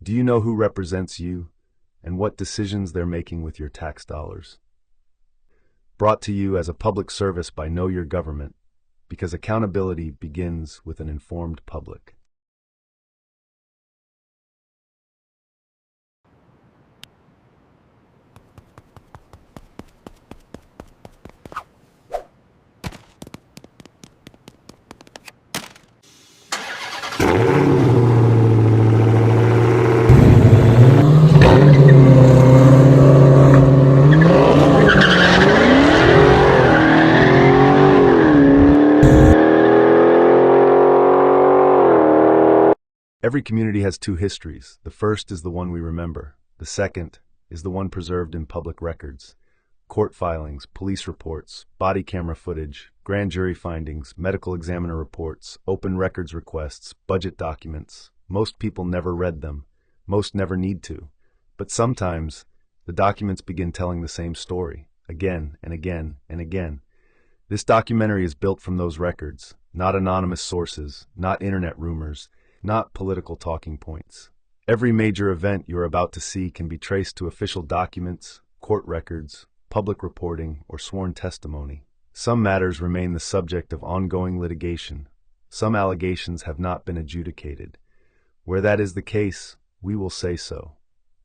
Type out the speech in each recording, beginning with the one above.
Do you know who represents you and what decisions they're making with your tax dollars? Brought to you as a public service by Know Your Government, because accountability begins with an informed public. Every community has two histories. The first is the one we remember. The second is the one preserved in public records. Court filings, police reports, body camera footage, grand jury findings, medical examiner reports, open records requests, budget documents. Most people never read them. Most never need to. But sometimes, the documents begin telling the same story, again and again and again. This documentary is built from those records, not anonymous sources, not internet rumors, not political talking points. Every major event you're about to see can be traced to official documents, court records, public reporting, or sworn testimony. Some matters remain the subject of ongoing litigation. Some allegations have not been adjudicated. Where that is the case, we will say so,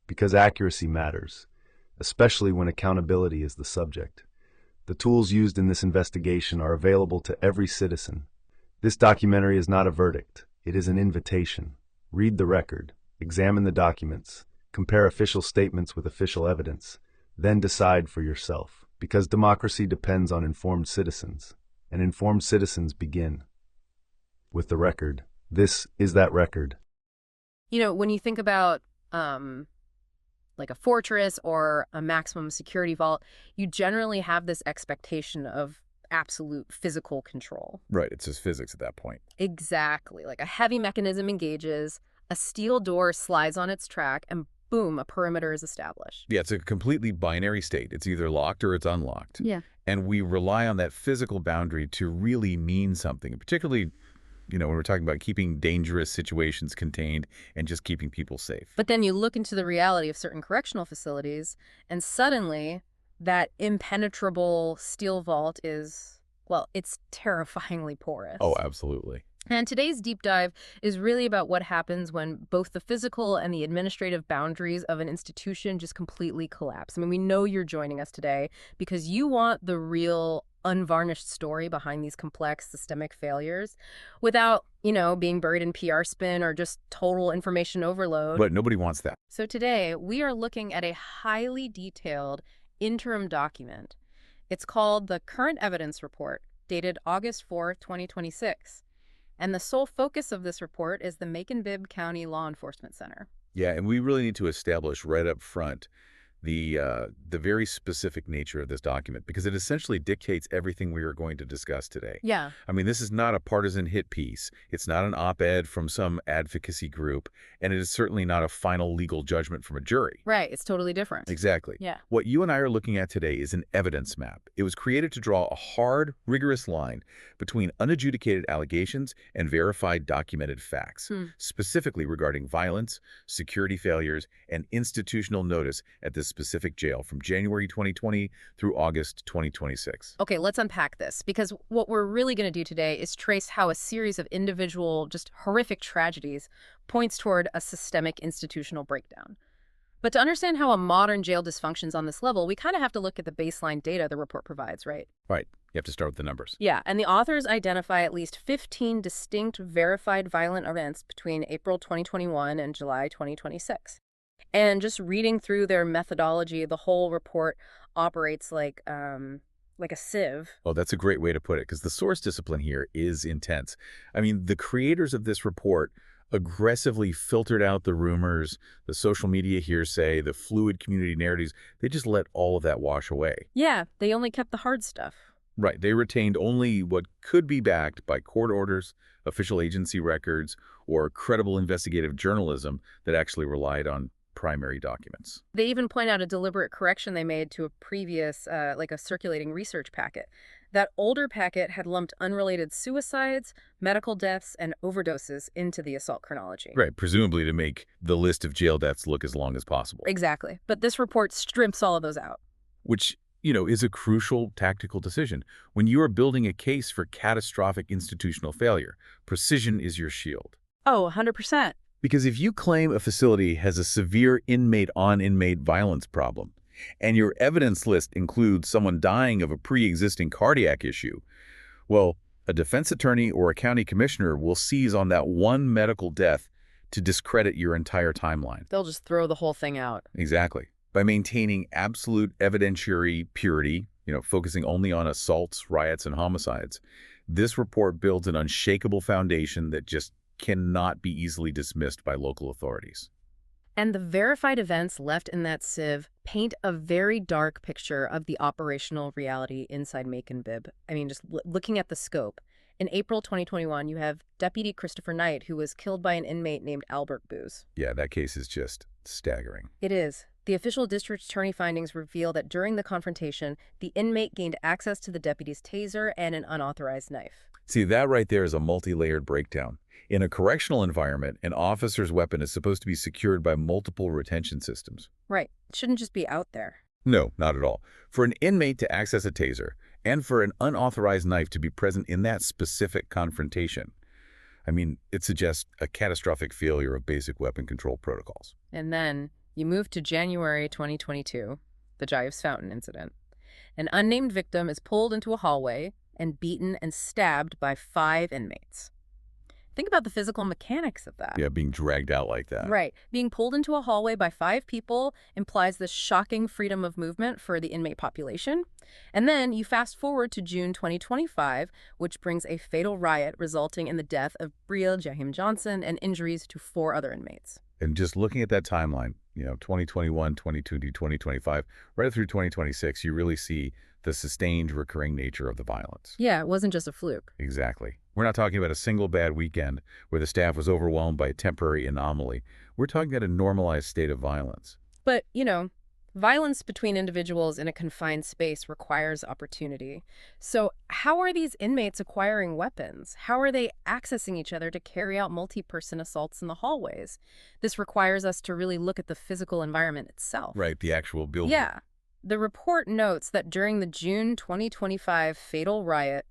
because accuracy matters, especially when accountability is the subject. The tools used in this investigation are available to every citizen. This documentary is not a verdict. It is an invitation. Read the record, examine the documents, compare official statements with official evidence, then decide for yourself. Because democracy depends on informed citizens, and informed citizens begin with the record. This is that record. You know, when you think about like a fortress or a maximum security vault, you generally have this expectation of absolute physical control. Right, it's just physics at that point. Exactly. Like a heavy mechanism engages, a steel door slides on its track, and boom, a perimeter is established. Yeah, it's a completely binary state. It's either locked or it's unlocked. Yeah. And we rely on that physical boundary to really mean something, particularly, when we're talking about keeping dangerous situations contained and just keeping people safe. But then you look into the reality of certain correctional facilities, and suddenly that impenetrable steel vault is, well, it's terrifyingly porous. Oh, absolutely. And today's deep dive is really about what happens when both the physical and the administrative boundaries of an institution just completely collapse. I mean, we know you're joining us today because you want the real unvarnished story behind these complex systemic failures without, being buried in PR spin or just total information overload. But nobody wants that. So today, we are looking at a highly detailed interim document. It's called the Current Evidence Report, dated August 4, 2026. And the sole focus of this report is the Macon-Bibb County Law Enforcement Center. Yeah, and we really need to establish right up front the very specific nature of this document, because it essentially dictates everything we are going to discuss today. Yeah. I mean, this is not a partisan hit piece. It's not an op-ed from some advocacy group, and it is certainly not a final legal judgment from a jury. Right. It's totally different. Exactly. Yeah. What you and I are looking at today is an evidence map. It was created to draw a hard, rigorous line between unadjudicated allegations and verified documented facts, specifically regarding violence, security failures, and institutional notice at this specific jail from January 2020 through August 2026. Okay, let's unpack this, because what we're really going to do today is trace how a series of individual, just horrific tragedies points toward a systemic institutional breakdown. But to understand how a modern jail dysfunctions on this level, we kind of have to look at the baseline data the report provides, right? Right. You have to start with the numbers. Yeah, and the authors identify at least 15 distinct verified violent events between April 2021 and July 2026. And just reading through their methodology, the whole report operates like a sieve. Oh, that's a great way to put it, because the source discipline here is intense. I mean, the creators of this report aggressively filtered out the rumors, the social media hearsay, the fluid community narratives. They just let all of that wash away. Yeah, they only kept the hard stuff. Right. They retained only what could be backed by court orders, official agency records, or credible investigative journalism that actually relied on primary documents. They even point out a deliberate correction they made to a previous, like a circulating research packet. That older packet had lumped unrelated suicides, medical deaths, and overdoses into the assault chronology. Right, presumably to make the list of jail deaths look as long as possible. Exactly. But this report strips all of those out. Which, is a crucial tactical decision. When you are building a case for catastrophic institutional failure, precision is your shield. Oh, 100%. Because if you claim a facility has a severe inmate-on-inmate violence problem, and your evidence list includes someone dying of a pre-existing cardiac issue, well, a defense attorney or a county commissioner will seize on that one medical death to discredit your entire timeline. They'll just throw the whole thing out. Exactly. By maintaining absolute evidentiary purity, focusing only on assaults, riots, and homicides, this report builds an unshakable foundation that just cannot be easily dismissed by local authorities. And the verified events left in that sieve paint a very dark picture of the operational reality inside Macon-Bibb. I mean, just looking at the scope. In April 2021, you have Deputy Christopher Knight, who was killed by an inmate named Albert Booz. Yeah, that case is just staggering. It is. The official district attorney findings reveal that during the confrontation, the inmate gained access to the deputy's taser and an unauthorized knife. See, that right there is a multi-layered breakdown. In a correctional environment, an officer's weapon is supposed to be secured by multiple retention systems. Right. It shouldn't just be out there. No, not at all. For an inmate to access a taser, and for an unauthorized knife to be present in that specific confrontation, it suggests a catastrophic failure of basic weapon control protocols. And then you move to January 2022, the Gives Fountain incident. An unnamed victim is pulled into a hallway and beaten and stabbed by 5 inmates. Think about the physical mechanics of that. Yeah, being dragged out like that. Right. Being pulled into a hallway by 5 people implies this shocking freedom of movement for the inmate population. And then you fast forward to June 2025, which brings a fatal riot resulting in the death of Briel Jahim Johnson and injuries to 4 other inmates. And just looking at that timeline, 2021, 2020, 2025, right through 2026, you really see the sustained recurring nature of the violence. Yeah, it wasn't just a fluke. Exactly. We're not talking about a single bad weekend where the staff was overwhelmed by a temporary anomaly. We're talking about a normalized state of violence. But, violence between individuals in a confined space requires opportunity. So how are these inmates acquiring weapons? How are they accessing each other to carry out multi-person assaults in the hallways? This requires us to really look at the physical environment itself. Right, the actual building. Yeah. The report notes that during the June 2025 fatal riot,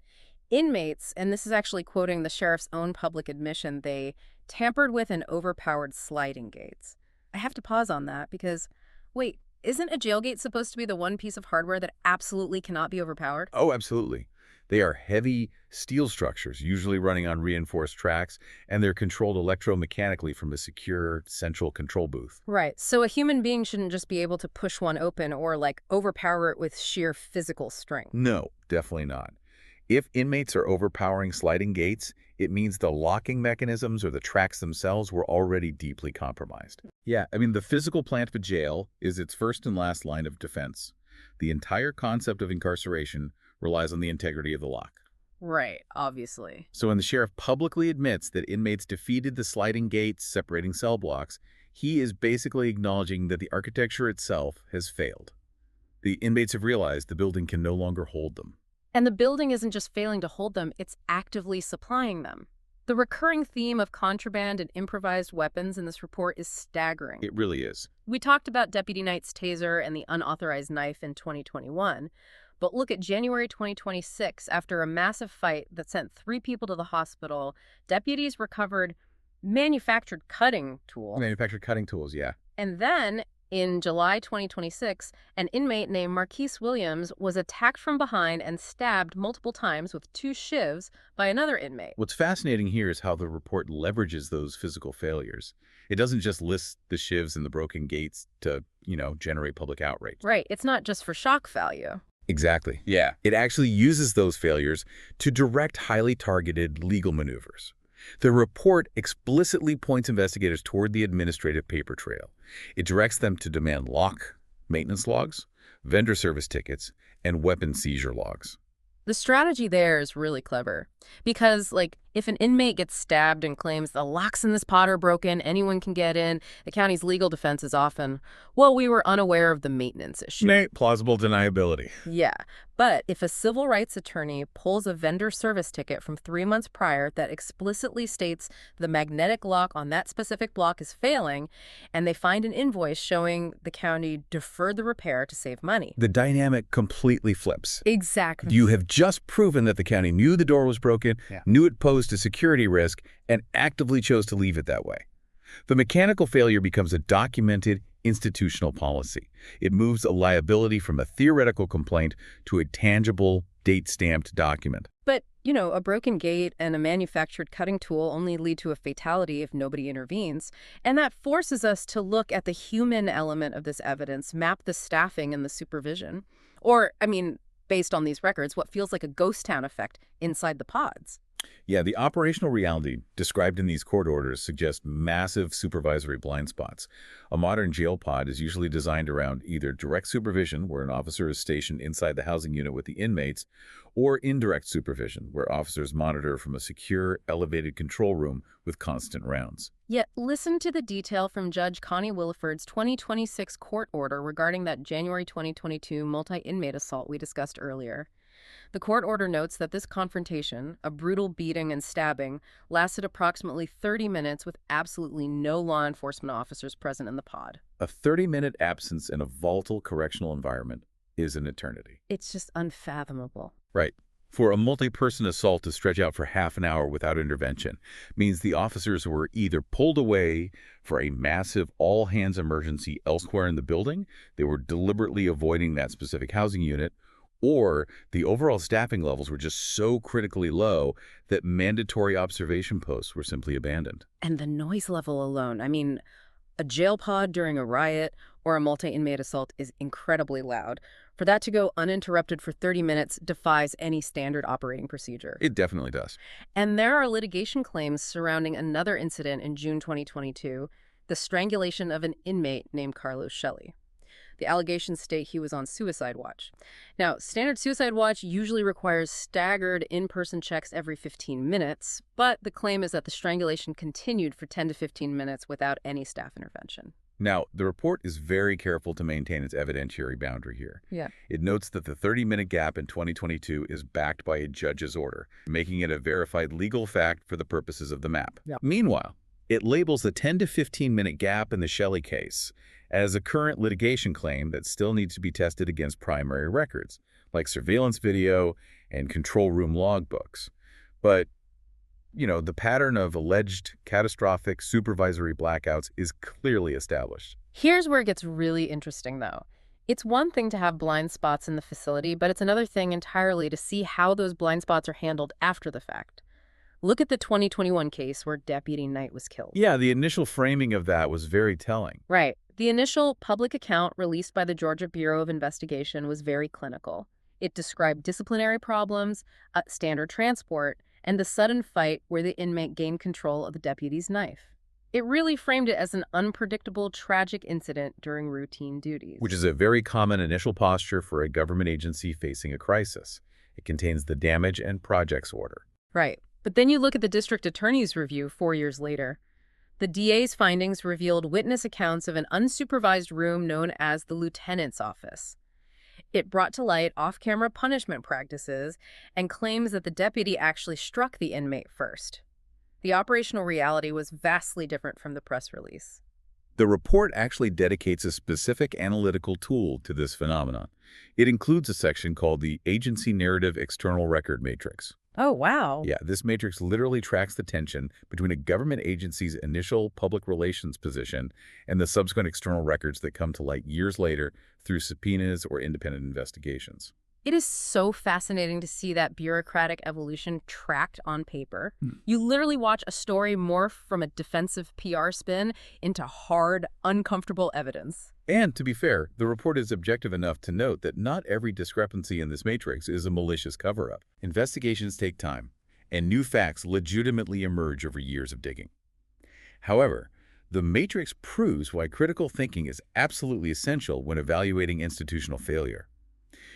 inmates, and this is actually quoting the sheriff's own public admission, they tampered with and overpowered sliding gates. I have to pause on that because, wait, isn't a jail gate supposed to be the one piece of hardware that absolutely cannot be overpowered? Oh, absolutely. They are heavy steel structures, usually running on reinforced tracks, and they're controlled electromechanically from a secure central control booth. Right. So a human being shouldn't just be able to push one open or, overpower it with sheer physical strength. No, definitely not. If inmates are overpowering sliding gates, it means the locking mechanisms or the tracks themselves were already deeply compromised. Yeah, the physical plant of a jail is its first and last line of defense. The entire concept of incarceration relies on the integrity of the lock. Right, obviously. So when the sheriff publicly admits that inmates defeated the sliding gates separating cell blocks, he is basically acknowledging that the architecture itself has failed. The inmates have realized the building can no longer hold them. And the building isn't just failing to hold them, it's actively supplying them. The recurring theme of contraband and improvised weapons in this report is staggering. It really is. We talked about Deputy Knight's taser and the unauthorized knife in 2021, but look at January 2026. After a massive fight that sent 3 people to the hospital, deputies recovered manufactured cutting tools. Manufactured cutting tools, yeah. And then, in July 2026, an inmate named Marquise Williams was attacked from behind and stabbed multiple times with 2 shivs by another inmate. What's fascinating here is how the report leverages those physical failures. It doesn't just list the shivs and the broken gates to, generate public outrage. Right. It's not just for shock value. Exactly. Yeah. It actually uses those failures to direct highly targeted legal maneuvers. The report explicitly points investigators toward the administrative paper trail. It directs them to demand lock, maintenance logs, vendor service tickets, and weapon seizure logs. The strategy there is really clever because, If an inmate gets stabbed and claims the locks in this pod are broken, anyone can get in, the county's legal defense is often, well, we were unaware of the maintenance issue. Nate, plausible deniability. Yeah, but if a civil rights attorney pulls a vendor service ticket from 3 months prior that explicitly states the magnetic lock on that specific block is failing, and they find an invoice showing the county deferred the repair to save money. The dynamic completely flips. Exactly. You have just proven that the county knew the door was broken, knew it posed a security risk, and actively chose to leave it that way. The mechanical failure becomes a documented institutional policy. It moves a liability from a theoretical complaint to a tangible, date-stamped document. But, a broken gate and a manufactured cutting tool only lead to a fatality if nobody intervenes. And that forces us to look at the human element of this evidence, map the staffing and the supervision. Or, based on these records, what feels like a ghost town effect inside the pods. Yeah, the operational reality described in these court orders suggests massive supervisory blind spots. A modern jail pod is usually designed around either direct supervision, where an officer is stationed inside the housing unit with the inmates, or indirect supervision, where officers monitor from a secure, elevated control room with constant rounds. Yet, listen to the detail from Judge Connie Williford's 2026 court order regarding that January 2022 multi-inmate assault we discussed earlier. The court order notes that this confrontation, a brutal beating and stabbing, lasted approximately 30 minutes with absolutely no law enforcement officers present in the pod. A 30-minute absence in a volatile correctional environment is an eternity. It's just unfathomable. Right. For a multi-person assault to stretch out for half an hour without intervention means the officers were either pulled away for a massive all-hands emergency elsewhere in the building, they were deliberately avoiding that specific housing unit, or the overall staffing levels were just so critically low that mandatory observation posts were simply abandoned. And the noise level alone, a jail pod during a riot or a multi-inmate assault is incredibly loud. For that to go uninterrupted for 30 minutes defies any standard operating procedure. It definitely does. And there are litigation claims surrounding another incident in June 2022, the strangulation of an inmate named Carlos Shelley. The allegations state he was on suicide watch. Now, standard suicide watch usually requires staggered in-person checks every 15 minutes, but the claim is that the strangulation continued for 10 to 15 minutes without any staff intervention. Now, the report is very careful to maintain its evidentiary boundary here. Yeah. It notes that the 30-minute gap in 2022 is backed by a judge's order, making it a verified legal fact for the purposes of the map. Yeah. Meanwhile, it labels the 10 to 15-minute gap in the Shelley case as a current litigation claim that still needs to be tested against primary records, like surveillance video and control room logbooks. But, the pattern of alleged catastrophic supervisory blackouts is clearly established. Here's where it gets really interesting, though. It's one thing to have blind spots in the facility, but it's another thing entirely to see how those blind spots are handled after the fact. Look at the 2021 case where Deputy Knight was killed. Yeah, the initial framing of that was very telling. Right. The initial public account released by the Georgia Bureau of Investigation was very clinical. It described disciplinary problems, standard transport, and the sudden fight where the inmate gained control of the deputy's knife. It really framed it as an unpredictable, tragic incident during routine duties. Which is a very common initial posture for a government agency facing a crisis. It contains the damage and projects order. Right. But then you look at the district attorney's review 4 years later. The DA's findings revealed witness accounts of an unsupervised room known as the lieutenant's office. It brought to light off-camera punishment practices and claims that the deputy actually struck the inmate first. The operational reality was vastly different from the press release. The report actually dedicates a specific analytical tool to this phenomenon. It includes a section called the Agency Narrative External Record Matrix. Oh, wow. Yeah, this matrix literally tracks the tension between a government agency's initial public relations position and the subsequent external records that come to light years later through subpoenas or independent investigations. It is so fascinating to see that bureaucratic evolution tracked on paper. You literally watch a story morph from a defensive PR spin into hard, uncomfortable evidence. And to be fair, the report is objective enough to note that not every discrepancy in this matrix is a malicious cover-up. Investigations take time, and new facts legitimately emerge over years of digging. However, the matrix proves why critical thinking is absolutely essential when evaluating institutional failure.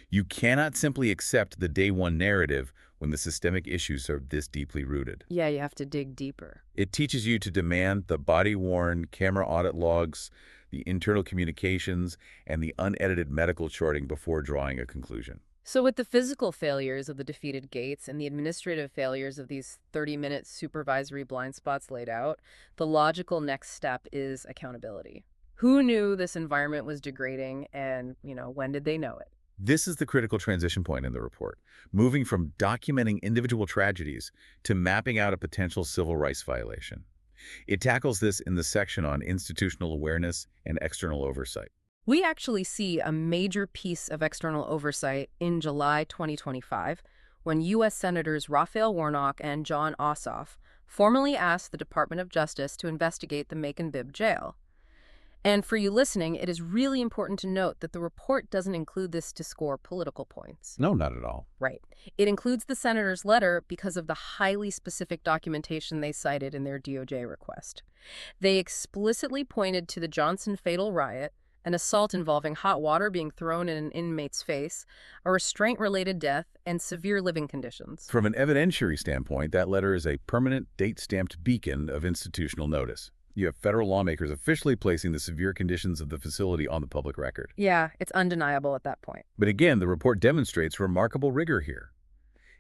You cannot simply accept the day one narrative when the systemic issues are this deeply rooted. Yeah, you have to dig deeper. It teaches you to demand the body-worn camera audit logs, the internal communications, and the unedited medical charting before drawing a conclusion. So with the physical failures of the defeated Gates and the administrative failures of these 30-minute supervisory blind spots laid out, the logical next step is accountability. Who knew this environment was degrading and, when did they know it? This is the critical transition point in the report, moving from documenting individual tragedies to mapping out a potential civil rights violation. It tackles this in the section on institutional awareness and external oversight. We actually see a major piece of external oversight in July 2025 when U.S. Senators Raphael Warnock and John Ossoff formally asked the Department of Justice to investigate the Macon-Bibb jail. And for you listening, it is really important to note that the report doesn't include this to score political points. No, not at all. Right. It includes the senator's letter because of the highly specific documentation they cited in their DOJ request. They explicitly pointed to the Johnson fatal riot, an assault involving hot water being thrown in an inmate's face, a restraint-related death, and severe living conditions. From an evidentiary standpoint, that letter is a permanent, date-stamped beacon of institutional notice. You have federal lawmakers officially placing the severe conditions of the facility on the public record. Yeah, it's undeniable at that point. But again, the report demonstrates remarkable rigor here.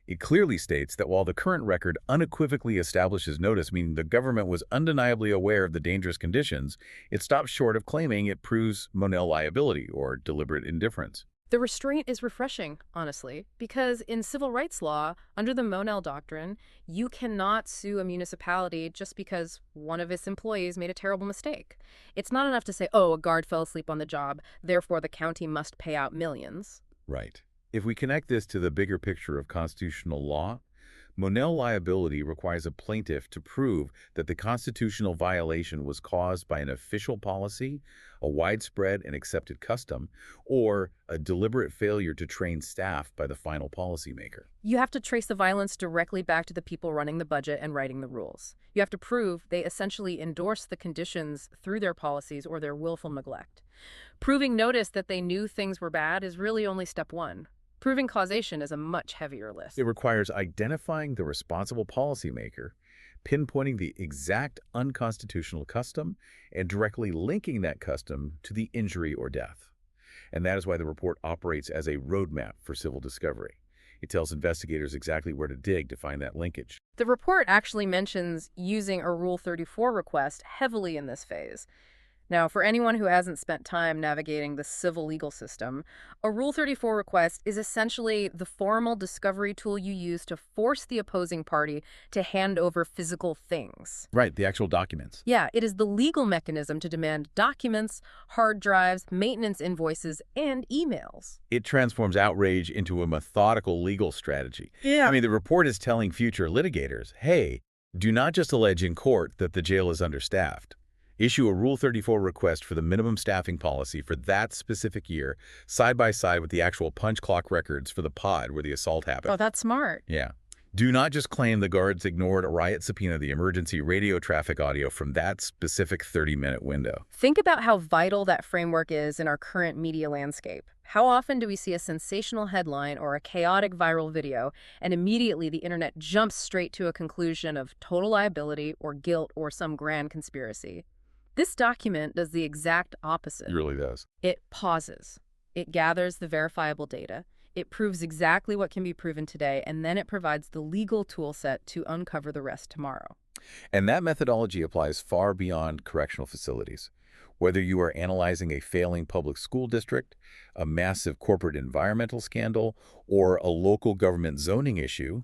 It clearly states that while the current record unequivocally establishes notice, meaning the government was undeniably aware of the dangerous conditions, it stops short of claiming it proves Monell liability or deliberate indifference. The restraint is refreshing, honestly, because in civil rights law, under the Monell Doctrine, you cannot sue a municipality just because one of its employees made a terrible mistake. It's not enough to say, oh, a guard fell asleep on the job, therefore the county must pay out millions. Right. If we connect this to the bigger picture of constitutional law, Monell liability requires a plaintiff to prove that the constitutional violation was caused by an official policy, a widespread and accepted custom, or a deliberate failure to train staff by the final policymaker. You have to trace the violence directly back to the people running the budget and writing the rules. You have to prove they essentially endorsed the conditions through their policies or their willful neglect. Proving notice that they knew things were bad is really only step one. Proving causation is a much heavier list. It requires identifying the responsible policymaker, pinpointing the exact unconstitutional custom, and directly linking that custom to the injury or death. And that is why the report operates as a roadmap for civil discovery. It tells investigators exactly where to dig to find that linkage. The report actually mentions using a Rule 34 request heavily in this phase. Now, for anyone who hasn't spent time navigating the civil legal system, a Rule 34 request is essentially the formal discovery tool you use to force the opposing party to hand over physical things. Right, the actual documents. Yeah, it is the legal mechanism to demand documents, hard drives, maintenance invoices, and emails. It transforms outrage into a methodical legal strategy. Yeah. I mean, the report is telling future litigators, hey, do not just allege in court that the jail is understaffed. Issue a Rule 34 request for the minimum staffing policy for that specific year, side by side with the actual punch clock records for the pod where the assault happened. Oh, that's smart. Yeah. Do not just claim the guards ignored a riot subpoena, the emergency radio traffic audio from that specific 30-minute window. Think about how vital that framework is in our current media landscape. How often do we see a sensational headline or a chaotic viral video, and immediately the internet jumps straight to a conclusion of total liability or guilt or some grand conspiracy? This document does the exact opposite. It really does. It pauses. It gathers the verifiable data. It proves exactly what can be proven today, and then it provides the legal tool set to uncover the rest tomorrow. And that methodology applies far beyond correctional facilities. Whether you are analyzing a failing public school district, a massive corporate environmental scandal, or a local government zoning issue,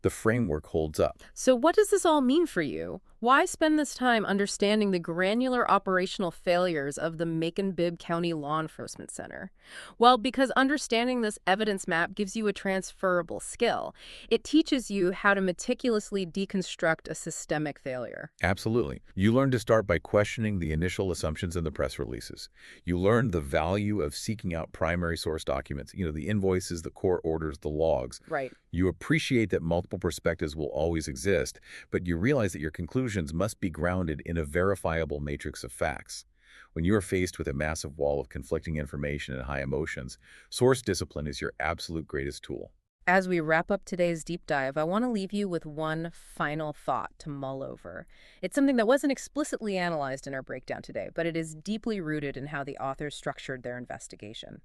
the framework holds up. So what does this all mean for you? Why spend this time understanding the granular operational failures of the Macon-Bibb County Law Enforcement Center? Well, because understanding this evidence map gives you a transferable skill. It teaches you how to meticulously deconstruct a systemic failure. Absolutely. You learn to start by questioning the initial assumptions in the press releases. You learn the value of seeking out primary source documents, the invoices, the court orders, the logs. Right. You appreciate that multiple perspectives will always exist, but you realize that your conclusions must be grounded in a verifiable matrix of facts. When you are faced with a massive wall of conflicting information and high emotions, source discipline is your absolute greatest tool. As we wrap up today's deep dive, I want to leave you with one final thought to mull over. It's something that wasn't explicitly analyzed in our breakdown today, but it is deeply rooted in how the authors structured their investigation.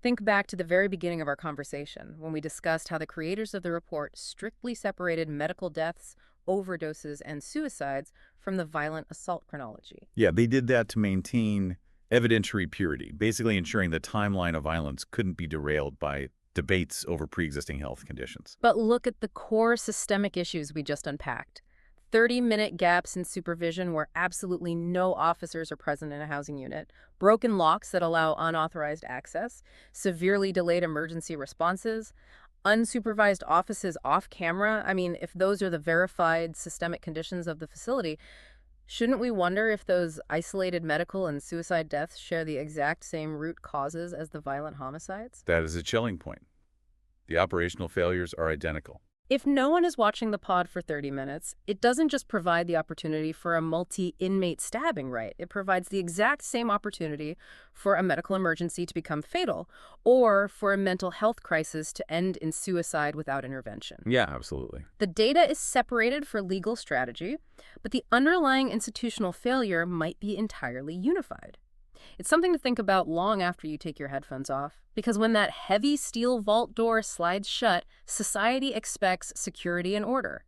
Think back to the very beginning of our conversation, when we discussed how the creators of the report strictly separated medical deaths, overdoses, and suicides from the violent assault chronology. Yeah, they did that to maintain evidentiary purity, basically ensuring the timeline of violence couldn't be derailed by debates over pre-existing health conditions. But look at the core systemic issues we just unpacked. 30-minute gaps in supervision where absolutely no officers are present in a housing unit, broken locks that allow unauthorized access, severely delayed emergency responses, unsupervised offices off camera. I mean, if those are the verified systemic conditions of the facility, shouldn't we wonder if those isolated medical and suicide deaths share the exact same root causes as the violent homicides? That is a chilling point. The operational failures are identical. If no one is watching the pod for 30 minutes, it doesn't just provide the opportunity for a multi-inmate stabbing, right? It provides the exact same opportunity for a medical emergency to become fatal or for a mental health crisis to end in suicide without intervention. Yeah, absolutely. The data is separated for legal strategy, but the underlying institutional failure might be entirely unified. It's something to think about long after you take your headphones off, because when that heavy steel vault door slides shut, society expects security and order.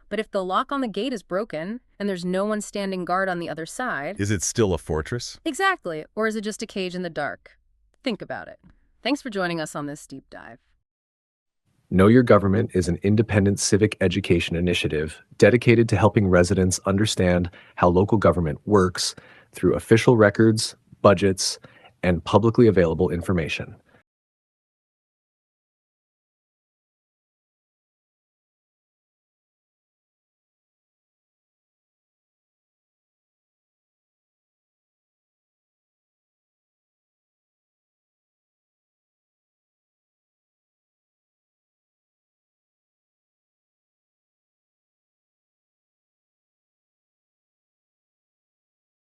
But if the lock on the gate is broken and there's no one standing guard on the other side... Is it still a fortress? Exactly. Or is it just a cage in the dark? Think about it. Thanks for joining us on this deep dive. Know Your Government is an independent civic education initiative dedicated to helping residents understand how local government works through official records, budgets, and publicly available information.